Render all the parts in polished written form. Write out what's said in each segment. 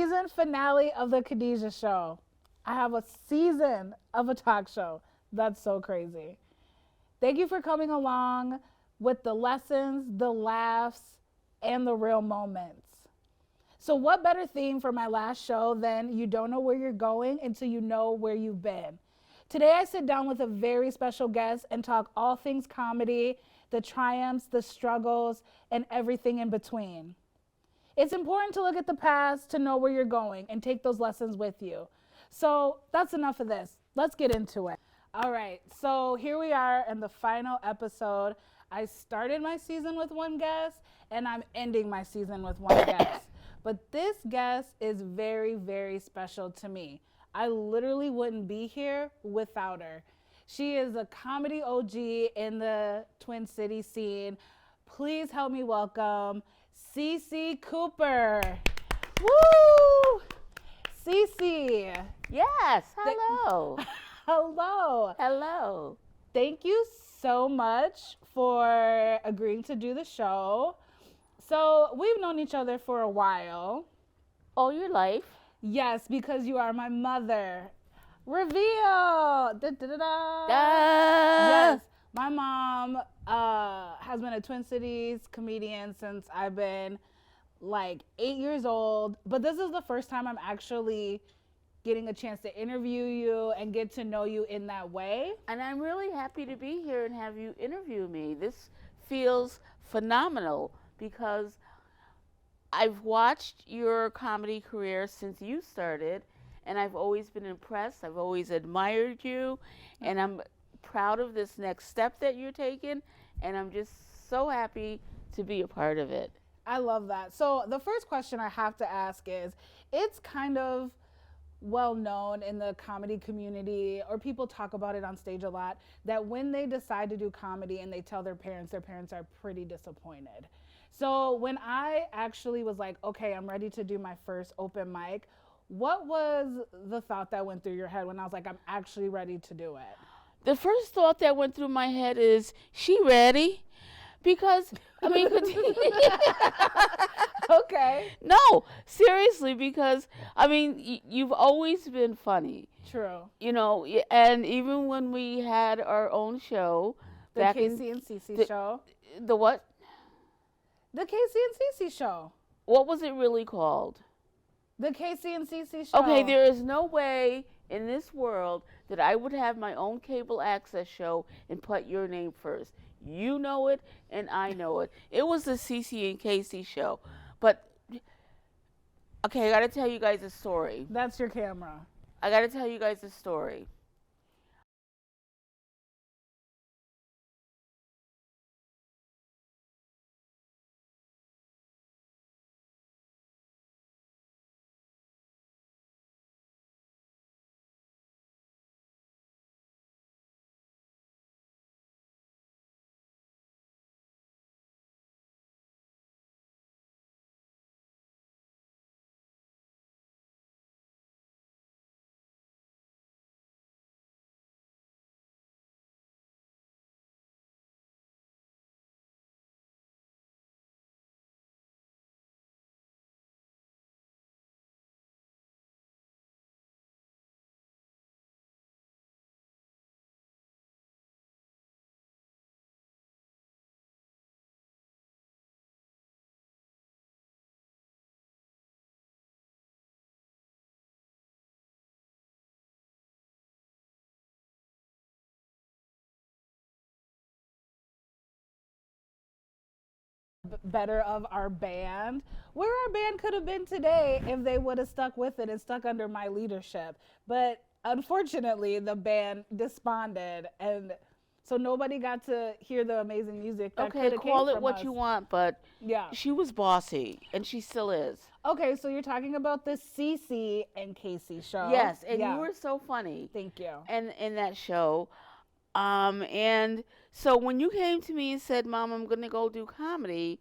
season finale of the Khadijah Show. I have a season of a talk show. That's so crazy. Thank you for coming along with the lessons, the laughs, and the real moments. So what better theme for my last show than you don't know where you're going until you know where you've been. Today I sit down with a very special guest and talk all things comedy, the triumphs, the struggles, and everything in between. It's important to look at the past to know where you're going and take those lessons with you. So that's enough of this. Let's get into it. All right, so here we are in the final episode. I started my season with one guest and I'm ending my season with one guest. But this guest is very, very special to me. I literally wouldn't be here without her. She is a comedy OG in the Twin Cities scene. Please help me welcome Cece Cooper. Woo! Cece. Yes, hello. Hello. Hello. Thank you so much for agreeing to do the show. So we've known each other for a while. All your life? Yes, because you are my mother. Reveal! Da, da, da, da. Yes, my mom has been a Twin Cities comedian since I've been like 8 years old. But this is the first time I'm actually getting a chance to interview you and get to know you in that way. And I'm really happy to be here and have you interview me. This feels phenomenal because I've watched your comedy career since you started, and I've always been impressed. I've always admired you, and I'm proud of this next step that you're taking, and I'm just so happy to be a part of it. I love that. So the first question I have to ask is, it's kind of well known in the comedy community, or people talk about it on stage a lot, that when they decide to do comedy and they tell their parents are pretty disappointed. So when I actually was like, okay, I'm ready to do my first open mic, what was the thought that went through your head when I was like, I'm actually ready to do it? The first thought that went through my head is, she ready? Because, I mean, okay. no, seriously, because, I mean, you've always been funny. True. You know, and even when we had our own show. The Casey and Cece show. The what? The Casey and Cece show. What was it really called? The Casey and Cece show. Okay, there is no way in this world that I would have my own cable access show and put your name first. You know it, and I know it. It was the Cece and Casey show. But, okay, I got to tell you guys a story. That's your camera. I got to tell you guys a story. Better of our band, where our band could have been today if they would have stuck with it and stuck under my leadership. But unfortunately, the band disbanded, and so nobody got to hear the amazing music that Okay, call it what us. you want, but Yeah. she was bossy, and she still is. Okay, so you're talking about the Cece and Casey show. Yes, and yeah. you were so funny. Thank you. And in that show. And so when you came to me and said, Mom, I'm going to go do comedy,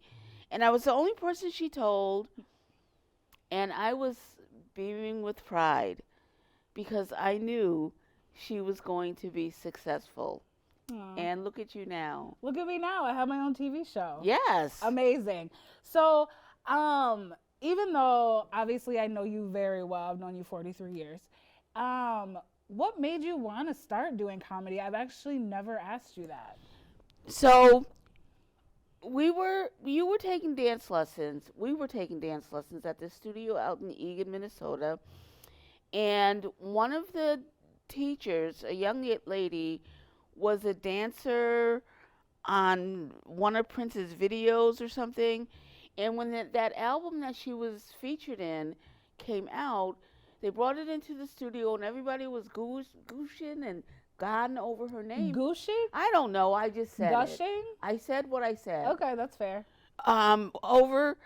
and I was the only person she told, and I was beaming with pride because I knew she was going to be successful. Aw. And look at you now. Look at me now. I have my own TV show. Yes. Amazing. So, even though obviously I know you very well, I've known you 43 years. What made you want to start doing comedy? I've actually never asked you that. So you were taking dance lessons. We were taking dance lessons at the studio out in Eagan, Minnesota. And one of the teachers, a young lady, was a dancer on one of Prince's videos or something. And when that album that she was featured in came out, they brought it into the studio and everybody was gushing and gone over her name. Gushing? I don't know. I just said Gushing? it. I said what I said. Okay, that's fair. Over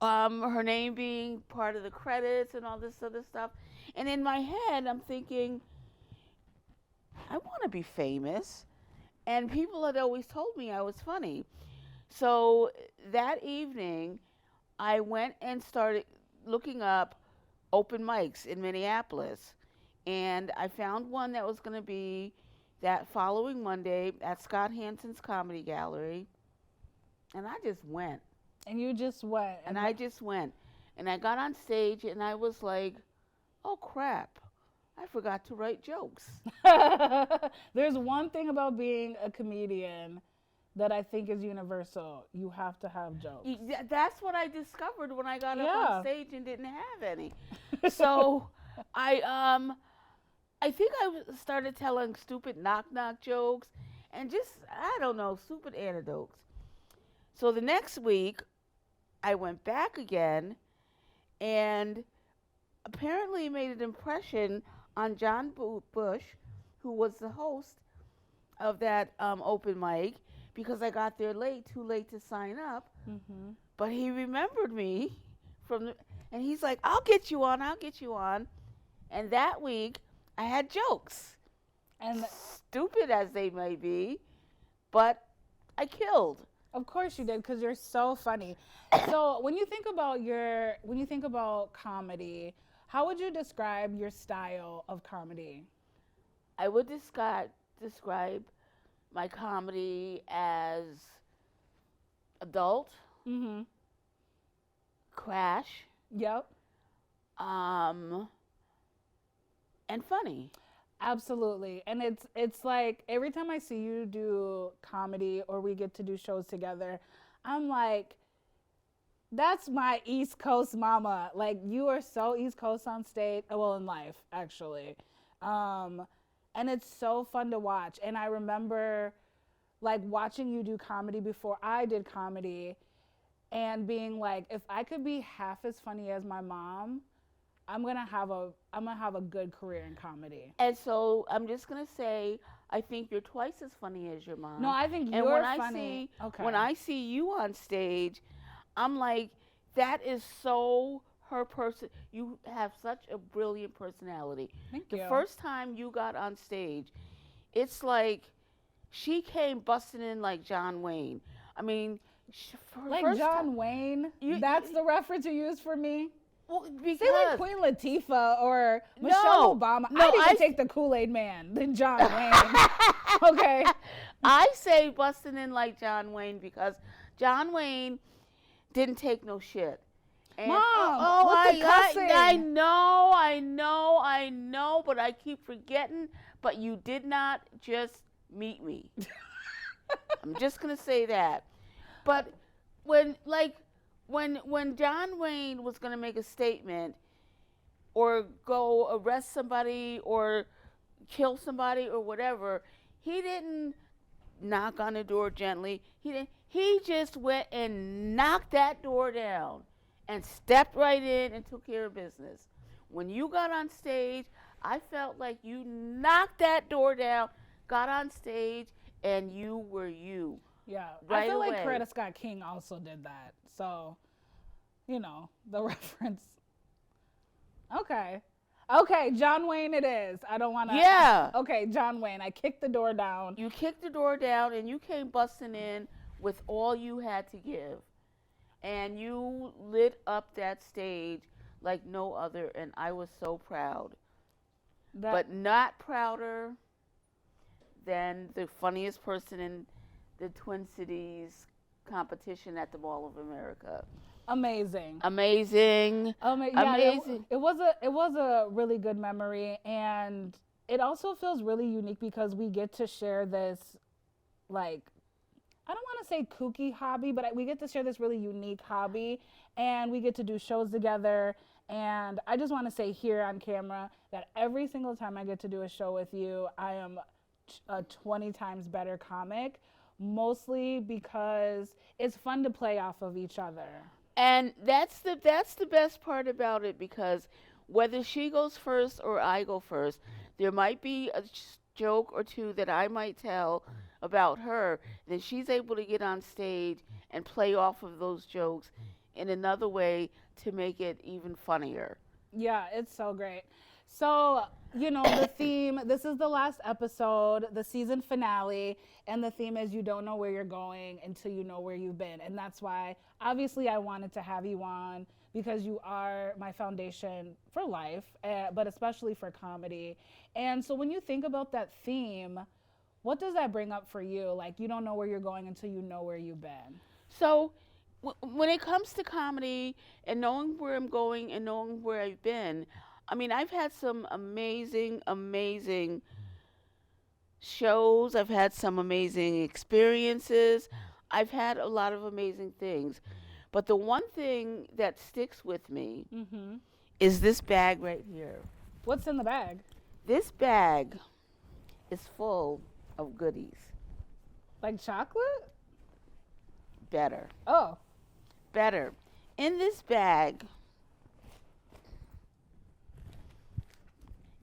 her name being part of the credits and all this other stuff. And in my head, I'm thinking, I want to be famous. And people had always told me I was funny. So that evening, I went and started looking up open mics in Minneapolis. And I found one that was going to be that following Monday at Scott Hansen's Comedy Gallery. And I just went. And you just went. And I just went. And I got on stage and I was like, oh crap, I forgot to write jokes. There's one thing about being a comedian that I think is universal. You have to have jokes. That's what I discovered when I got up on stage and didn't have any. So I think I started telling stupid knock-knock jokes and just, I don't know, stupid anecdotes. So the next week, I went back again and apparently made an impression on John Bush, who was the host of that open mic, because I got there late, too late to sign up. Mm-hmm. But he remembered me and he's like, I'll get you on. And that week, I had jokes. And stupid as they may be, but I killed. Of course you did, because you're so funny. So when you think about comedy, how would you describe your style of comedy? I would describe my comedy as adult, crash, yep, and funny. Absolutely. And it's like every time I see you do comedy or we get to do shows together, I'm like, that's my East Coast mama. Like, you are so East Coast on stage, well, in life, actually. And it's so fun to watch. And I remember, like, watching you do comedy before I did comedy and being like, if I could be half as funny as my mom, I'm gonna have a good career in comedy. And so I'm just gonna say, I think you're twice as funny as your mom. No, I think you're funny. When I see you on stage, I'm like, that is so her person. You have such a brilliant personality. Thank you. The first time you got on stage, it's like she came busting in like John Wayne. I mean, like John Wayne. That's the reference you use for me. Well, say like Queen Latifah or Michelle Obama. I'd even take the Kool-Aid Man than John Wayne. Okay. I say busting in like John Wayne because John Wayne didn't take no shit. And, Mom, I know, but I keep forgetting. But you did not just meet me. I'm just gonna say that. But when John Wayne was gonna make a statement, or go arrest somebody, or kill somebody, or whatever, he didn't knock on the door gently. He just went and knocked that door down and stepped right in and took care of business. When you got on stage, I felt like you knocked that door down, got on stage, and you were you. Yeah, right I feel away. like Coretta Scott King also did that. So, you know, the reference. Okay, John Wayne it is. I don't want to. Yeah. Okay, John Wayne. I kicked the door down. You kicked the door down, and you came busting in with all you had to give. And you lit up that stage like no other, and I was so proud. But not prouder than the funniest person in the Twin Cities competition at the Mall of America. Amazing. Amazing. Yeah, Amazing. it was a really good memory, and it also feels really unique because we get to share this, like, I don't want to say kooky hobby, but we get to share this really unique hobby, and we get to do shows together. And I just want to say here on camera that every single time I get to do a show with you, I am a 20 times better comic, mostly because it's fun to play off of each other. And that's the best part about it, because whether she goes first or I go first, there might be a joke or two that I might tell about her, then she's able to get on stage and play off of those jokes in another way to make it even funnier. Yeah, it's so great. So, the theme, this is the last episode, the season finale, and the theme is you don't know where you're going until you know where you've been. And that's why, obviously, I wanted to have you on because you are my foundation for life, but especially for comedy. And so when you think about that theme, what does that bring up for you? Like, you don't know where you're going until you know where you've been. So when it comes to comedy and knowing where I'm going and knowing where I've been, I mean, I've had some amazing, amazing shows. I've had some amazing experiences. I've had a lot of amazing things. But the one thing that sticks with me is this bag right here. What's in the bag? This bag is full of goodies. Like chocolate? Better. Oh. Better. In this bag,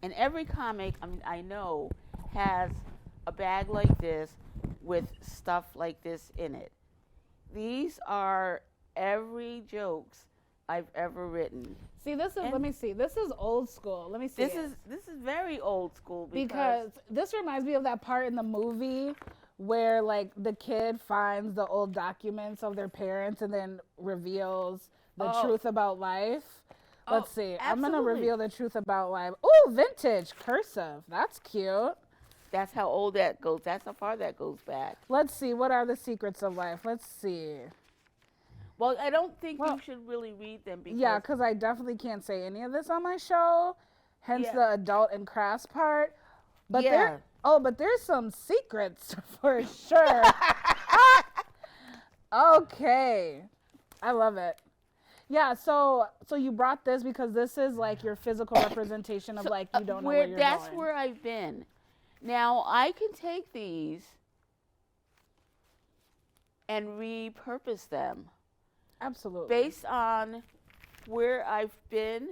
and every comic I know has a bag like this with stuff like this in it. These are every jokes I've ever written. See, let me see. This is old school. Let me see. This is very old school because this reminds me of that part in the movie where like the kid finds the old documents of their parents and then reveals the truth about life. Let's see. Absolutely. I'm going to reveal the truth about life. Oh, vintage cursive. That's cute. That's how old that goes. That's how far that goes back. Let's see. What are the secrets of life? Let's see. Well, I don't think you should really read them. Because I definitely can't say any of this on my show. Hence the adult and crass part. But there's some secrets for sure. Okay. I love it. Yeah, so you brought this because this is like your physical representation of like you don't know where you're that's going. where I've been. Now I can take these and repurpose them. Absolutely. Based on where I've been,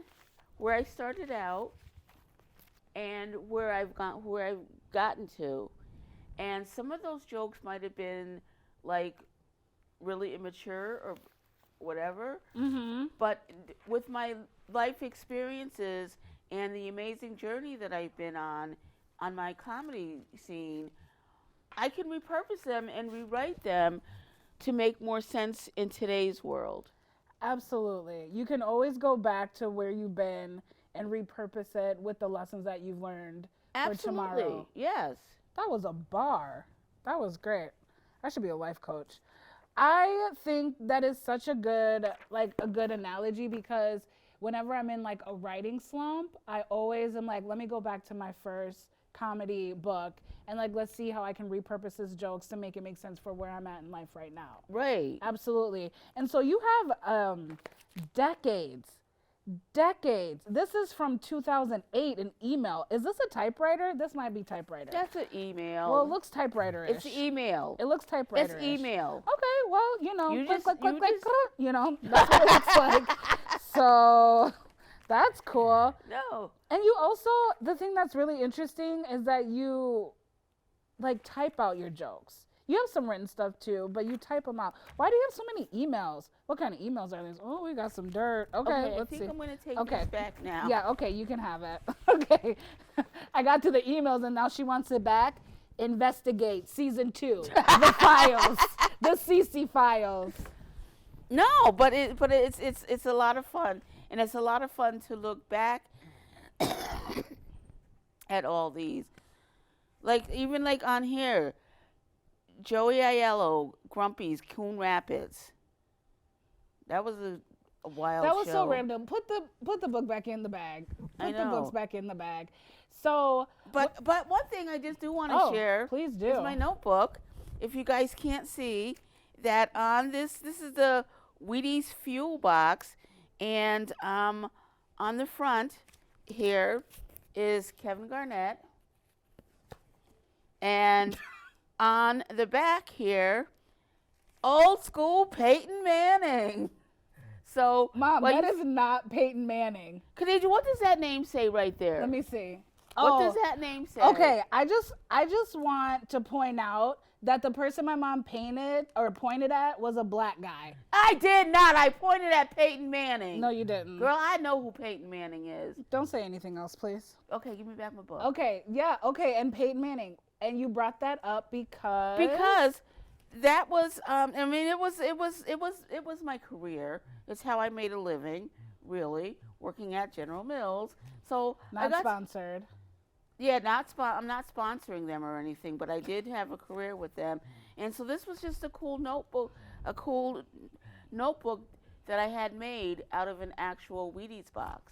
where I started out, and where I've gotten to. And some of those jokes might have been like really immature or whatever. But with my life experiences and the amazing journey that I've been on my comedy scene, I can repurpose them and rewrite them to make more sense in today's world. Absolutely. You can always go back to where you've been and repurpose it with the lessons that you've learned for tomorrow. Yes. That was a bar. That was great. I should be a life coach. I think that is such a good analogy because whenever I'm in like a writing slump, I always am like, let me go back to my first comedy book and like let's see how I can repurpose his jokes to make it make sense for where I'm at in life right now. Right. Absolutely. And so you have decades. This is from 2008, an email. Is this a typewriter? This might be typewriter. That's an email. Well, it looks typewriter-ish. It's email. It looks typewriter-ish. It's email. Okay, well, click, that's what it looks like. So that's cool. No. And you also, the thing that's really interesting is that you like type out your jokes. You have some written stuff too, but you type them out. Why do you have so many emails? What kind of emails are these? Oh, we got some dirt. Okay, let's see. I think I'm going to take this back now. Yeah, okay, you can have it. Okay. I got to the emails and now she wants it back. Investigate season 2. The files. The CC files. No, but it's a lot of fun. And it's a lot of fun to look back at all these. Like even like on here, Joey Aiello, Grumpy's, Coon Rapids. That was a wild That was show. so random. Put the book back in the bag. I Put the know. books back in the bag. So, But one thing I just do want to oh, share please do. is my notebook. If you guys can't see that on this is the Wheaties fuel box, and on the front here is Kevin Garnett, and on the back here, old school Peyton Manning. So, Mom, what that is not Peyton Manning. Khadijah, what does that name say right there? Let me see. What does that name say? Okay, I just want to point out that the person my mom painted or pointed at was a black guy. I did not. I pointed at Peyton Manning. No, you didn't. Girl, I know who Peyton Manning is. Don't say anything else, please. Okay, give me back my book. Okay, yeah, okay, and Peyton Manning. And you brought that up Because that was I mean it was my career. It's how I made a living, really, working at General Mills. So not sponsored. Yeah, I'm not sponsoring them or anything, but I did have a career with them. And so this was just a cool notebook that I had made out of an actual Wheaties box.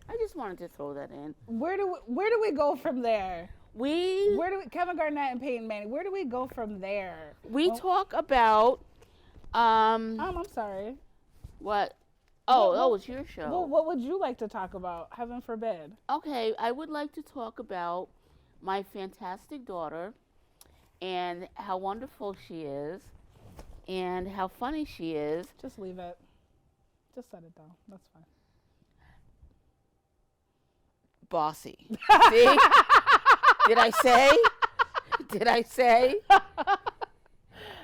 I just wanted to throw that in. Where do we go from there? Kevin Garnett and Peyton Manning, where do we go from there? We talk about I'm sorry. What? Oh, it's your show. Well, what would you like to talk about? Heaven forbid. Okay, I would like to talk about my fantastic daughter and how wonderful she is and how funny she is. Just leave it. Just set it down. That's fine. Bossy. See? Did I say?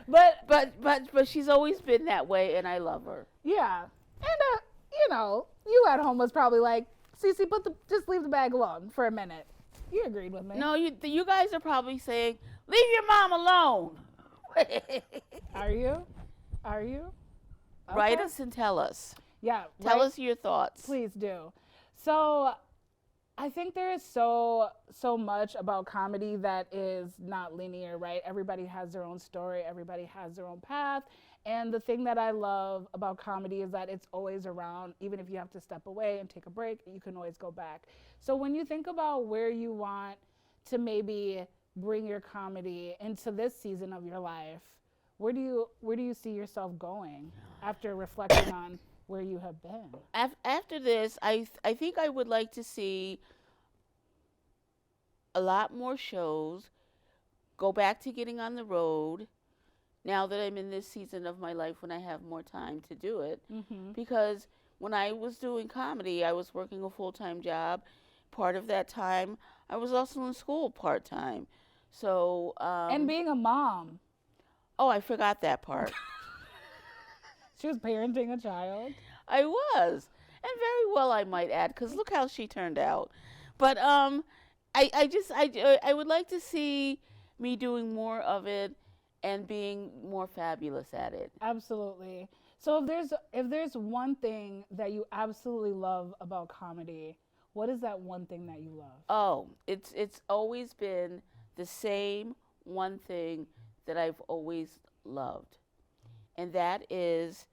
But she's always been that way, and I love her. Yeah, and you at home was probably like, Cece, just leave the bag alone for a minute. You agreed with me. No, you guys are probably saying, leave your mom alone. Are you? Okay. Write us and tell us. Yeah. Tell us your thoughts. Please do. So, I think there is so much about comedy that is not linear, right? Everybody has their own story. Everybody has their own path. And the thing that I love about comedy is that it's always around. Even if you have to step away and take a break, you can always go back. So when you think about where you want to maybe bring your comedy into this season of your life, where do you see yourself going after reflecting on where you have been? After this, I think I would like to see a lot more shows, go back to getting on the road, now that I'm in this season of my life when I have more time to do it. Mm-hmm. Because when I was doing comedy, I was working a full-time job. Part of that time, I was also in school part-time. So and being a mom. Oh, I forgot that part. She was parenting a child. I was, and very well, I might add, because look how she turned out. But I would like to see me doing more of it and being more fabulous at it. Absolutely. So if there's one thing that you absolutely love about comedy, what is that one thing that you love? Oh, it's always been the same one thing that I've always loved, and that is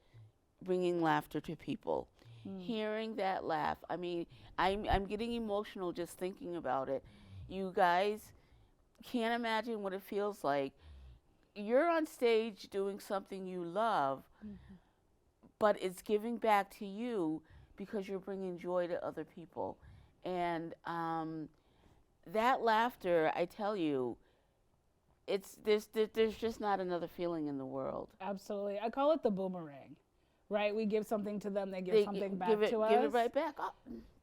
bringing laughter to people. Hearing that laugh. I mean, I'm getting emotional just thinking about it. You guys can't imagine what it feels like. You're on stage doing something you love, but it's giving back to you because you're bringing joy to other people. And that laughter, I tell you, there's just not another feeling in the world. Absolutely. I call it the boomerang, right? We give something to them, they give something back to us. Give it right back. Oh,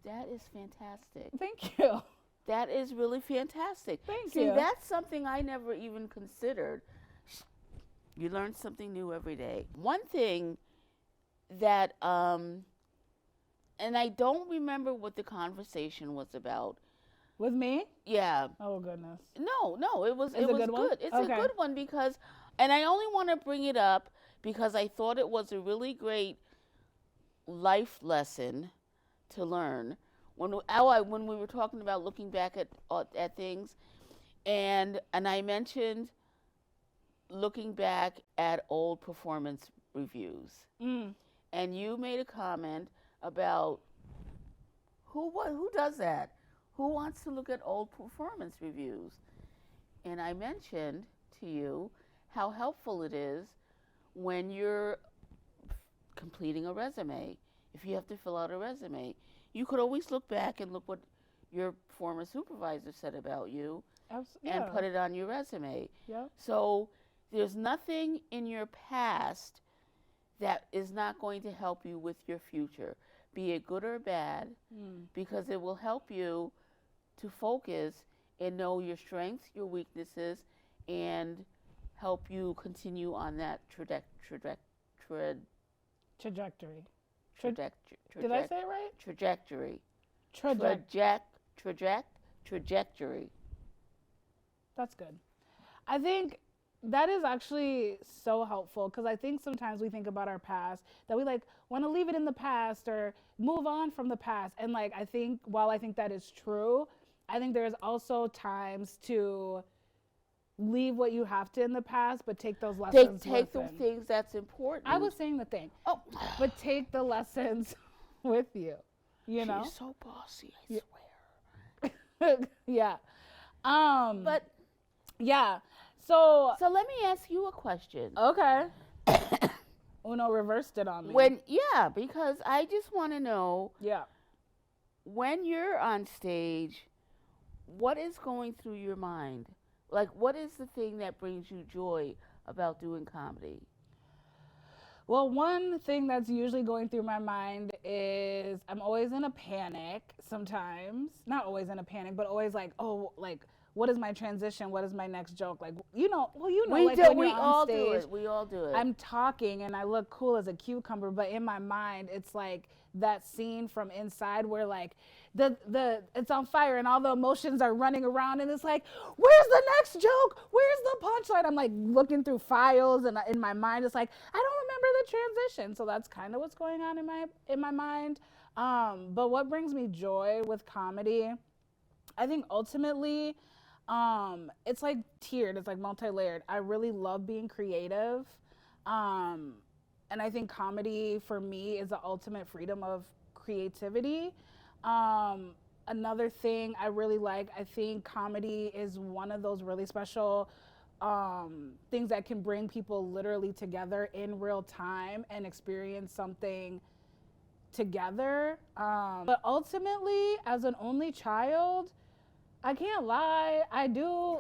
that is fantastic. Thank you. That is really fantastic. Thank See, you. that's something I never even considered. You learn something new every day. One thing that, and I don't remember what the conversation was about. With me? Yeah. Oh, goodness. No, it was It's a good one? It's Okay. a good one because, and I only want to bring it up because I thought it was a really great life lesson to learn. When we were talking about looking back at things, and I mentioned looking back at old performance reviews. Mm. And you made a comment about who does that? Who wants to look at old performance reviews? And I mentioned to you how helpful it is when you're completing a resume. If you have to fill out a resume, you could always look back and look what your former supervisor said about you and put it on your resume. Yeah. So there's nothing in your past that is not going to help you with your future, be it good or bad, because it will help you to focus and know your strengths, your weaknesses, and help you continue on that trajectory. Did I say it right? Trajectory. Trajectory. That's good. I think that is actually so helpful because I think sometimes we think about our past that we like want to leave it in the past or move on from the past. And like, I think while I think that is true, I think there's also times to leave what you have to in the past, but take those lessons. Take the things that's important. I was saying the thing. Oh, but take the lessons with you. You know. She's so bossy. I swear. Yeah. But yeah. So let me ask you a question. Okay. Uno reversed it on me. Because I just want to know. Yeah. When you're on stage, what is going through your mind? Like, what is the thing that brings you joy about doing comedy? Well, one thing that's usually going through my mind is I'm always in a panic sometimes. Not always in a panic, but always like, oh, like, what is my transition? What is my next joke? Like, you know, like when you're on stage, we all do it. I'm talking and I look cool as a cucumber, but in my mind, it's like that scene from Inside where like it's on fire and all the emotions are running around and it's like, where's the next joke? Where's the punchline? I'm like looking through files and in my mind, it's like, I don't remember the transition. So that's kind of what's going on in my mind. But what brings me joy with comedy, I think ultimately, it's like tiered, it's like multi-layered. I really love being creative. And I think comedy for me is the ultimate freedom of creativity. Another thing I really like, I think comedy is one of those really special things that can bring people literally together in real time and experience something together. But ultimately, as an only child, I can't lie, I do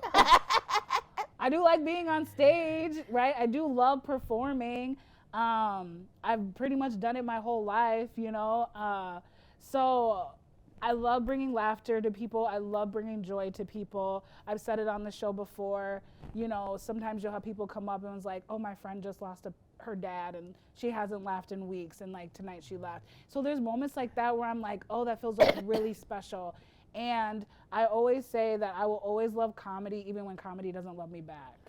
like being on stage, right? I do love performing. I've pretty much done it my whole life, you know? So I love bringing laughter to people. I love bringing joy to people. I've said it on the show before, you know, sometimes you'll have people come up and it's like, oh, my friend just lost her dad and she hasn't laughed in weeks and like tonight she laughed. So there's moments like that where I'm like, oh, that feels like really special. And I always say that I will always love comedy even when comedy doesn't love me back.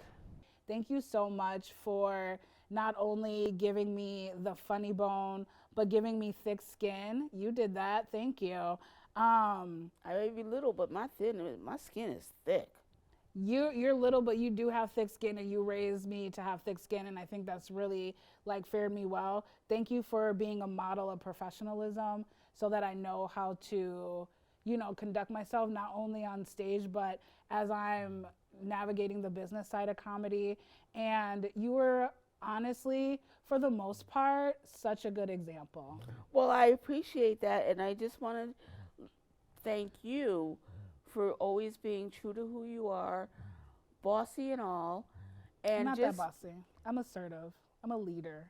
Thank you so much for not only giving me the funny bone, but giving me thick skin. You did that. Thank you. I may be little, but my skin is thick. You're little, but you do have thick skin, and you raised me to have thick skin, and I think that's really like fared me well. Thank you for being a model of professionalism so that I know how to, you know, conduct myself not only on stage, but as I'm navigating the business side of comedy. And you were honestly, for the most part, such a good example. Well, I appreciate that, and I just want to thank you for always being true to who you are, bossy and all. And I'm not that bossy. I'm assertive. I'm a leader.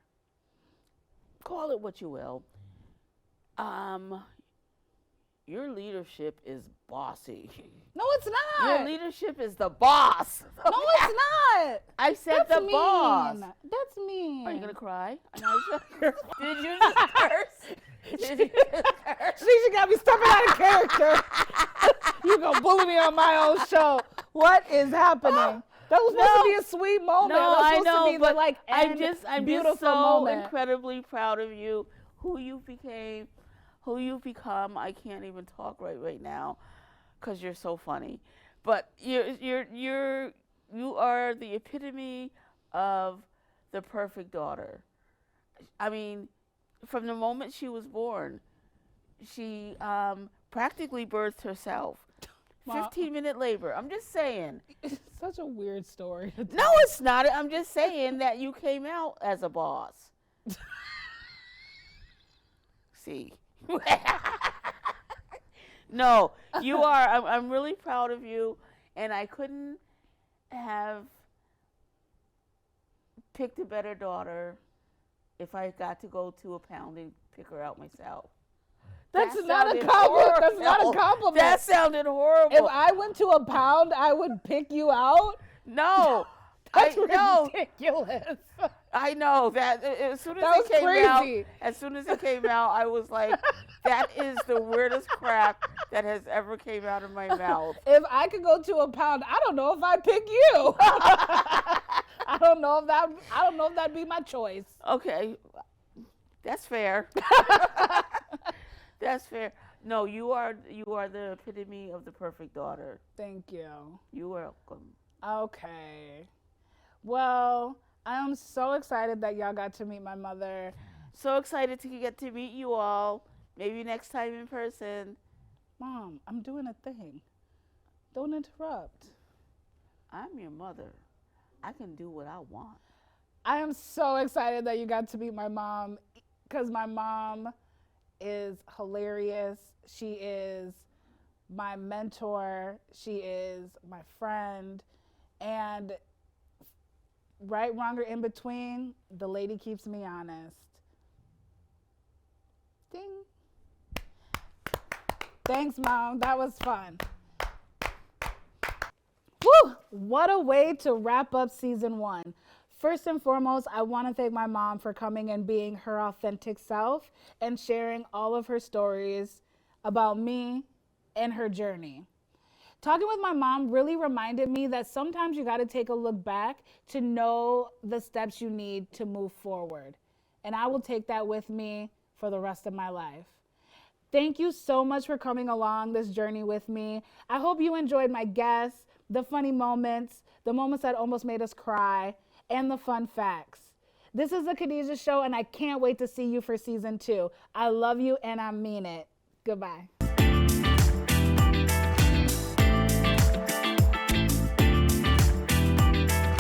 Call it what you will. Your leadership is bossy. No, it's not. Your leadership is the boss. No, it's not. I said That's the mean. boss. That's mean. Are you going to cry? Did you just curse? Did you just curse? She got me stepping out of character. You gonna bully me on my own show. What is happening? That was supposed to be a sweet moment. No, I know, to be but like I'm just so moment. incredibly proud of you, who you became, who you've become. I can't even talk right now, because you're so funny. But you are the epitome of the perfect daughter. I mean, from the moment she was born, she practically birthed herself. Well, 15-minute labor. I'm just saying. it's such a weird story. No, it's not. I'm just saying that you came out as a boss. See. No, you are. I'm really proud of you, and I couldn't have picked a better daughter if I got to go to a pound and pick her out myself. That's That not a sounded compliment. That's not horrible. a compliment. That sounded horrible. If I went to a pound, I would pick you out. No, That's I know. ridiculous. I know that as soon as That it was came crazy. out, I was like, that is the weirdest crap that has ever came out of my mouth. If I could go to a pound, I don't know if I'd pick you. I don't know if that'd be my choice. Okay, that's fair. That's fair. No, you are the epitome of the perfect daughter. Thank you. You're welcome. Okay. Well, I'm so excited that y'all got to meet my mother. So excited to get to meet you all. Maybe next time in person. Mom, I'm doing a thing. Don't interrupt. I'm your mother. I can do what I want. I am so excited that you got to meet my mom because my mom is hilarious. She is my mentor. She is my friend. And right, wrong, or in between, the lady keeps me honest. Ding. Thanks, Mom. That was fun. Whew, what a way to wrap up season 1. First and foremost, I want to thank my mom for coming and being her authentic self and sharing all of her stories about me and her journey. Talking with my mom really reminded me that sometimes you got to take a look back to know the steps you need to move forward. And I will take that with me for the rest of my life. Thank you so much for coming along this journey with me. I hope you enjoyed my guests, the funny moments, the moments that almost made us cry, and the fun facts. This is the Khadijah Show, and I can't wait to see you for season 2. I love you, and I mean it. Goodbye.